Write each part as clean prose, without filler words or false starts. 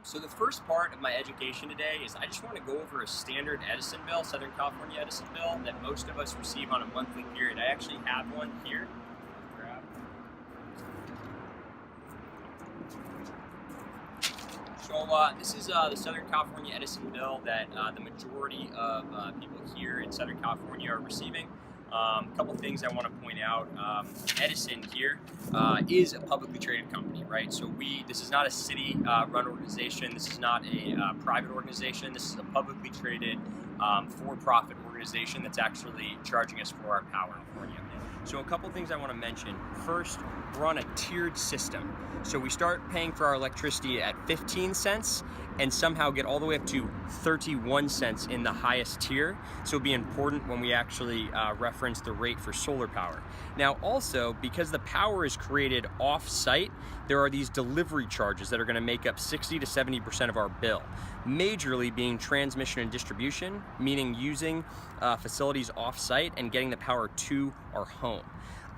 So the first part of my education today is I just want to go over a standard Edison bill, Southern California Edison bill, that most of us receive on a monthly period. I actually have one here. So this is the Southern California Edison bill that the majority of people here in Southern California are receiving. A couple things I want to point out. Edison here is a publicly traded company, right? So this is not a city-run organization. This is not a private organization. This is a publicly traded, for-profit organization that's actually charging us for our power in California. So a couple things I want to mention. First, we're on a tiered system. So we start paying for our electricity at 15 cents and somehow get all the way up to 31 cents in the highest tier. So it'll be important when we actually reference the rate for solar power. Now also, because the power is created off-site, there are these delivery charges that are going to make up 60 to 70% of our bill. Majorly being transmission and distribution, meaning using facilities off-site and getting the power to our home.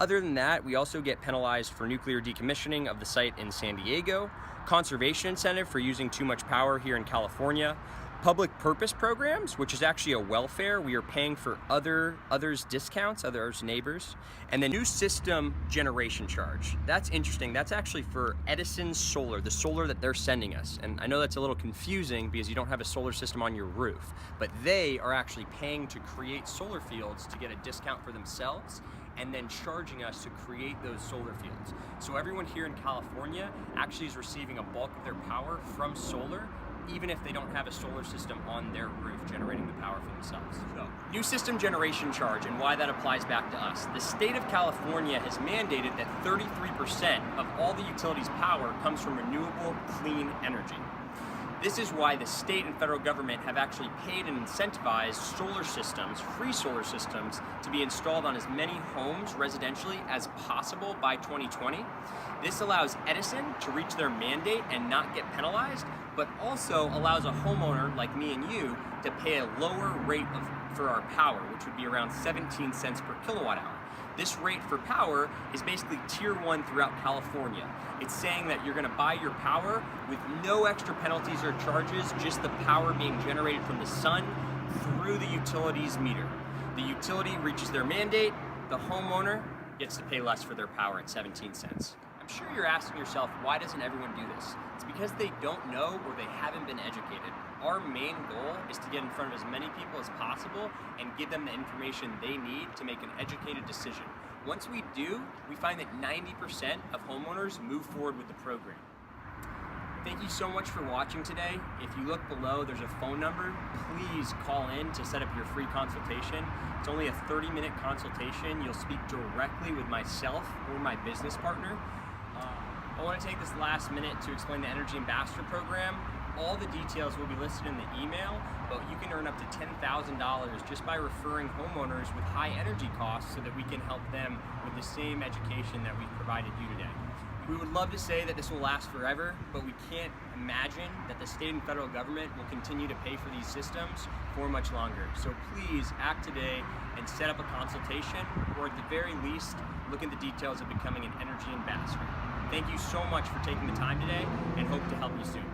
Other than that, we also get penalized for nuclear decommissioning of the site in San Diego, conservation incentive for using too much power here in California, public purpose programs, which is actually a welfare. We are paying for others' discounts, others' neighbors, and the new system generation charge. That's interesting. That's actually for Edison Solar, the solar that they're sending us. And I know that's a little confusing because you don't have a solar system on your roof, but they are actually paying to create solar fields to get a discount for themselves and then charging us to create those solar fields. So everyone here in California actually is receiving a bulk of their power from solar, even if they don't have a solar system on their roof generating the power for themselves. So, new system generation charge and why that applies back to us. The state of California has mandated that 33% of all the utilities' power comes from renewable, clean energy. This is why the state and federal government have actually paid and incentivized solar systems, free solar systems, to be installed on as many homes residentially as possible by 2020. This allows Edison to reach their mandate and not get penalized, but also allows a homeowner like me and you to pay a lower rate for our power, which would be around 17 cents per kilowatt hour. This rate for power is basically tier 1 throughout California. It's saying that you're going to buy your power with no extra penalties or charges, just the power being generated from the sun through the utility's meter. The utility reaches their mandate, the homeowner gets to pay less for their power at 17 cents. I'm sure you're asking yourself, why doesn't everyone do this? It's because they don't know or they haven't been educated. Our main goal is to get in front of as many people as possible and give them the information they need to make an educated decision. Once we do, we find that 90% of homeowners move forward with the program. Thank you so much for watching today. If you look below, there's a phone number. Please call in to set up your free consultation. It's only a 30-minute consultation. You'll speak directly with myself or my business partner. I want to take this last minute to explain the Energy Ambassador Program. All the details will be listed in the email, but you can earn up to $10,000 just by referring homeowners with high energy costs so that we can help them with the same education that we've provided you today. We would love to say that this will last forever, but we can't imagine that the state and federal government will continue to pay for these systems for much longer. So please act today and set up a consultation, or at the very least, look at the details of becoming an energy ambassador. Thank you so much for taking the time today, and hope to help you soon.